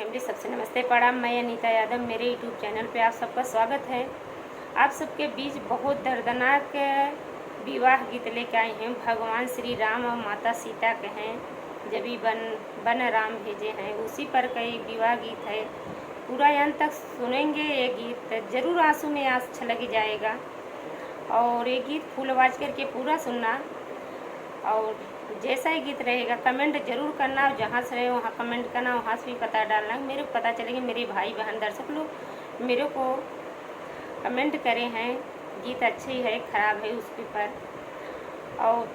Family, सबसे नमस्ते प्रणाम। मैं अनीता यादव, मेरे यूट्यूब चैनल पे आप सबका स्वागत है। आप सबके बीच बहुत दर्दनाक विवाह गीत लेके आए हैं। भगवान श्री राम और माता सीता के हैं, जब भी बन राम भेजे हैं, उसी पर का एक विवाह गीत है। पूरा अंत तक सुनेंगे ये गीत, ज़रूर आंसू में आँच छलक जाएगा। और ये गीत फुल आवाज़ करके पूरा सुनना, और जैसा ही गीत रहेगा कमेंट जरूर करना। जहाँ से रहे वहाँ कमेंट करना, वहाँ से भी पता डालना। मेरे को पता चलेगा, मेरे भाई बहन दर्शक लोग मेरे को कमेंट करे हैं गीत अच्छी है ख़राब है उसके पर। और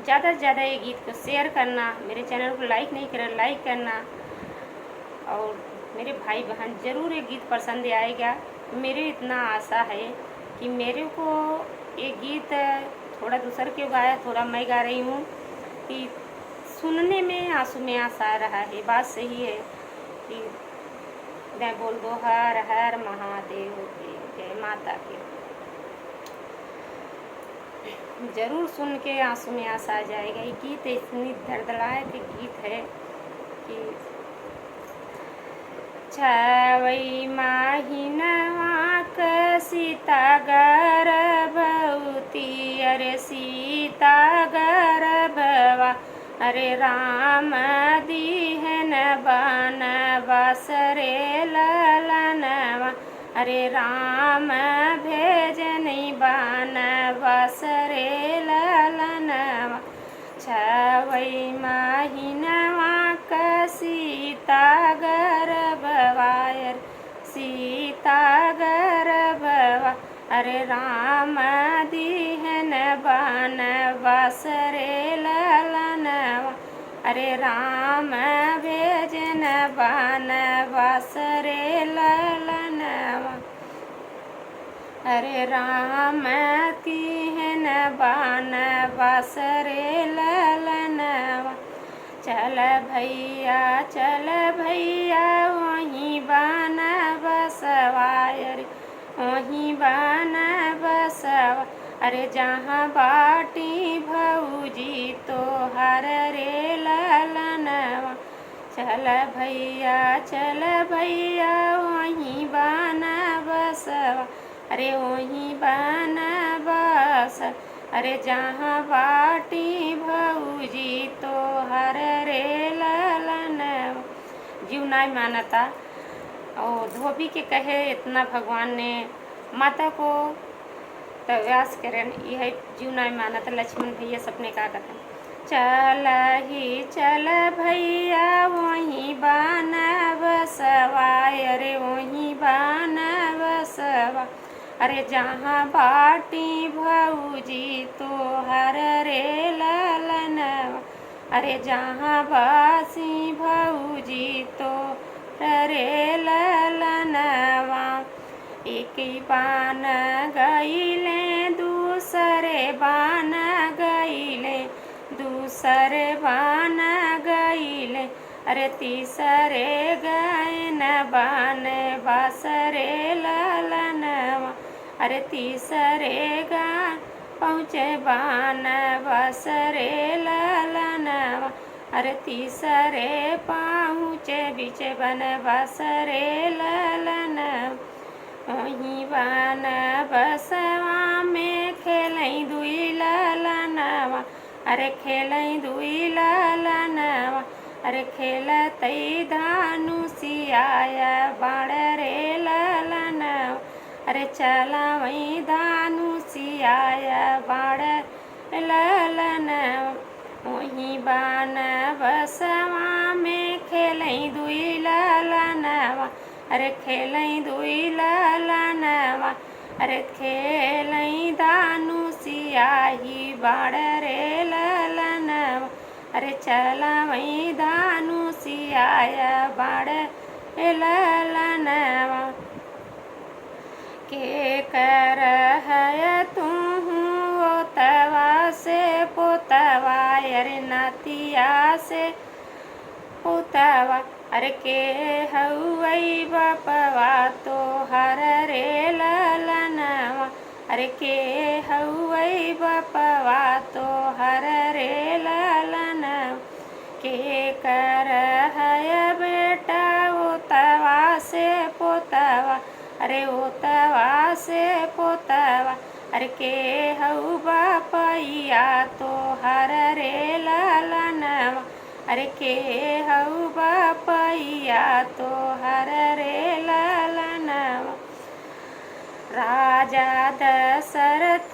ज़्यादा से ज़्यादा ये गीत को शेयर करना। मेरे चैनल को लाइक नहीं करें, लाइक करना। और मेरे भाई बहन ज़रूर ये गीत पसंद आएगा। मेरे इतना आशा है कि मेरे को ये गीत थोड़ा दूसर के गाया, थोड़ा मैं गा रही हूँ कि सुनने में आंसू में आँस आ रहा है। बात सही है कि मैं बोल दो हर हर महादेव के, जय माता के। ज़रूर सुन के आंसू में आँस आ जाएगा। ये गीत इतनी दर्दनाक गीत है कि छवई माहिनवा क सीता गर्भवती, अरे सीता गर्भवा, अरे राम दीहन बनवास रे ललनवा, अरे राम भेजनी बनवास रे ललनवा। छवई माहिनवा क सीता गर्भवायर, सीता गर्भवा, अरे राम दीहन बनवास रे ललनवा, अरे राम भेजन बनवास रे ललनवा, अरे राम तिहन बनवास रे ललनवा। चल भैया वहीं बनवासवा, अरे वहीं बनवासवा, अरे जहाँ बाटी भौजी तोहर रे ललनवा। चल भैया वहीं बनवासवा, अरे वहीं बनवास, अरे जहाँ बाटी भौजी तोहर रे ललनवा। जीव नहीं मानता और धोबी के कहे इतना भगवान ने माता को तो व्यास करें, यह जीव नहीं मानता। लक्ष्मण भैया सपने का कथन, चल भैया वहीं बनवासवा, अरे वहीं बनवासवा, अरे जहाँ बाटी भौजी तोहर रे ललनवा, अरे जहाँ बासी भौजी तोहर रे ललनवा। एक बान गईले दूसरे बान गईले, दूसरे बान गईले, अरे तीसरे गए न बनवास रे ललनवा, अरे तीसरे गान पहुँचे बनवास रे ललनवा, अरे तीसरे पहुँचे बीच बनवास रे ललनवा। वहीं बनवासवा में खेलई दुई ललनवा, अरे खेलई दुई ललनवा, अरे खेलतई धानुषियाया बाण रे ललनवा, अरे चलावई धानुषियाया बाण ललनवा। वहीं बनवासवा में खेलई दुई ललनवा, अरे खेलई दुई ललनवा, अरे खेलई धानुषियाही बाण रे ललनवा, अरे चलावई धानुषियाया बाण ललनवा। के कर है तुम ओतवा से पोतवा, अरे नातिया से पोतवा, अरे के हउई बपवा तोहर रे ललनवा, अरे के हउई बपवा तोहर रे ललनवा। के कर है बेटा वो पोतवा, अरे ओतवा से पोतवा, अरे के हऊ बपैया तोहर रे ललनवा, अरे के हऊ बपैया तोहर रे ललनवा। राजा दशरथ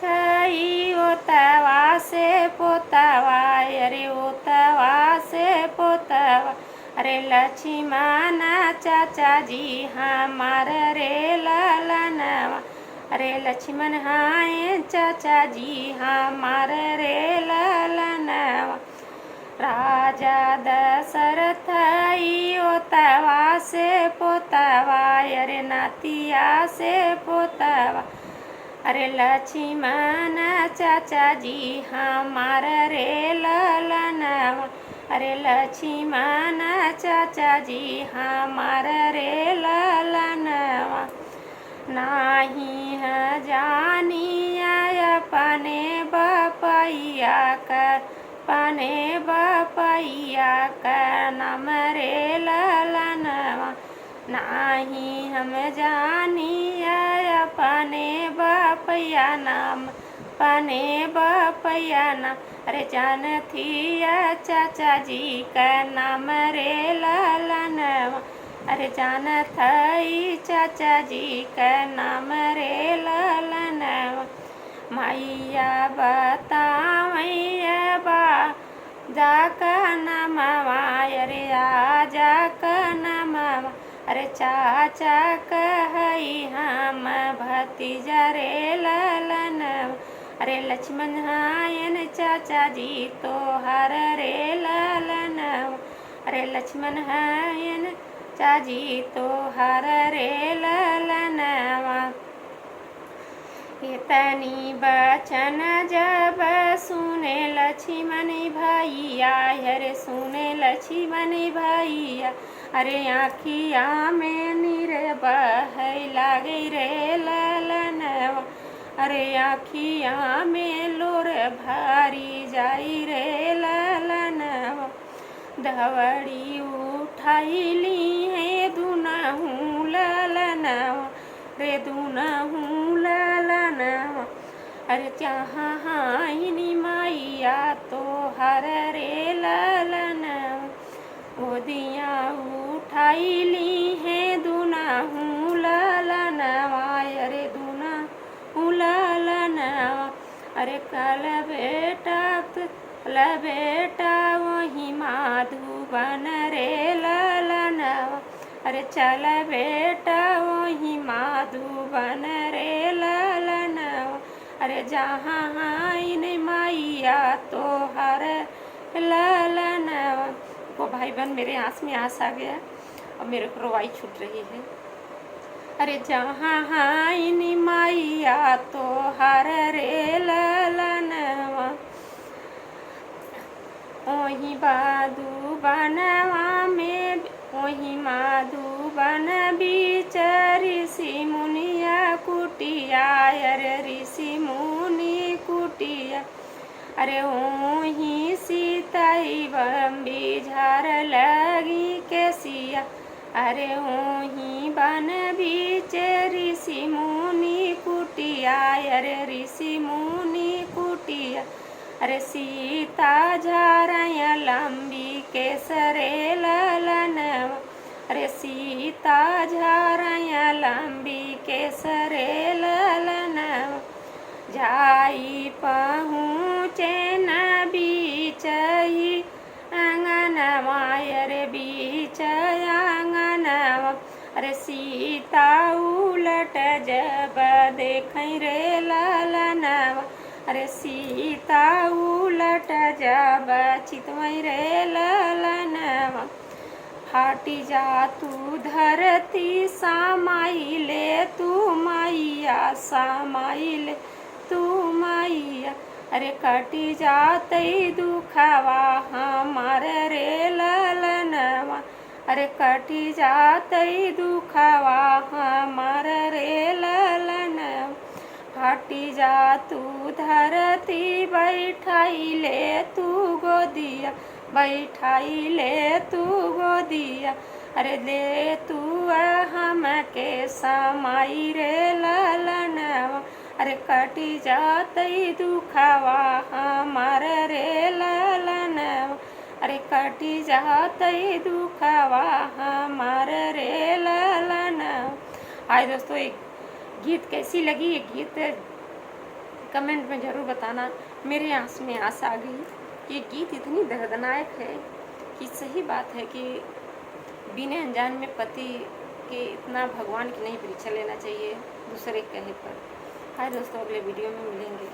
ई ओतवा से पोतवा, अरे ओतवा से पोतवा, अरे लक्ष्मण चाचा जी हमार रे ललनवा, अरे लक्ष्मण हाय चाचा जी हमार रे ललनवा। राजा दशरथ ई ओतवा से पोतवा, अरे नातिया से पोतवा, अरे लक्ष्मण चाचा जी हमार रे ललनवा, अरे लक्ष्मण चाचा जी हमार रे ललनवा। नाही है जानिया अपने बपैया कर, अपने बपैया का नाम रे ललनवा, नाही हम जानिया अपने बपैया नाम, अपने बपैया नाम, अरे जानथिया चाचा जी का नाम रे ललनवा, अरे जानत हई चाचा जी का नाम रे ललनवा। मैया बतावैया बा जाका नमवा, अरे आजा का नमवा, अरे चाचा कहई हम भतीजा रे ललनवा, अरे लक्ष्मण हायन चाचा जी तोहर रे ललनवा, अरे लक्ष्मण हायन चाची तोहर रे ललनवा। इतनी बचन जब सुने लक्ष्मण भैया, अरे सुने लक्ष्मण भैया, अरे आँखिया में नीर बहै लागे रे ललनवा, अरे आँखिया में लोर भारी जाई रे ललनवा। दवड़ी उठाइली है दुनहु ललनवा, रे दुनहु ललनवा, अरे चाहा हाइनी मैया तोहर रे ललनवा। गोदिया उठाइली है दुनहु ललनवा, अरे दुनहु ललनवा, अरे कल बेटा वही माधुबन रे ललनवा, अरे चल बेटा वही माधुबन रे ललनवा, अरे जहाँ हाइन मैया तोहर ललनवा। वो भाई बहन मेरे आँख में आँस आ गया और मेरे को रुवाई छूट रही है। अरे जहाँ हाइन मैया तोहर रे ललनवा, ओही माधुबनवा में, ओही माधुबन बीच ऋषि मुनिया कुटिया, अरे ऋषि मुनि कुटिया, अरे ओही सीताई बम्बी झार लगी केसिया, अरे ओही बन बीच ऋषि मुनि कुटिया, अरे ऋषि मुनि कुटिया, अरे सीता झारया लंबी केसरे ललनवा, अरे सीता झारया लंबी केसरे ललनवा। जाई पहुँचे न बीच ही आंगनवा, अरे बीच आंगनवा, अरे सीता उलट जब देखई रे ललनवा, अरे सीता उलट जब चितवई रे ललनवा। फाटी जा तू धरती सामाइले तू मैया, सामाइले तू मैया, अरे कटी जातई दुखवा हमार रे ललनवा, अरे कटी जातई दुखवा हमार रे ललनवा। फाटी जा तू धरती बैठाइले तू गोदिया, बैठाइले तू गोदिया, अरे ले तू हमके समाई रे ललनवा, अरे कटी जातई दुखावा हमार रे ललनवा, अरे कटी जातई दुखावा हमार रे ललनवा। हाय दोस्तों, एक गीत कैसी लगी, ये गीत कमेंट में ज़रूर बताना। मेरे आँख में आंसू आ गई। ये गीत इतनी दर्दनाक है कि सही बात है कि बिना अनजान में पति के इतना भगवान की नहीं परीक्षा लेना चाहिए दूसरे के कहे पर। हाय दोस्तों, अगले वीडियो में मिलेंगे।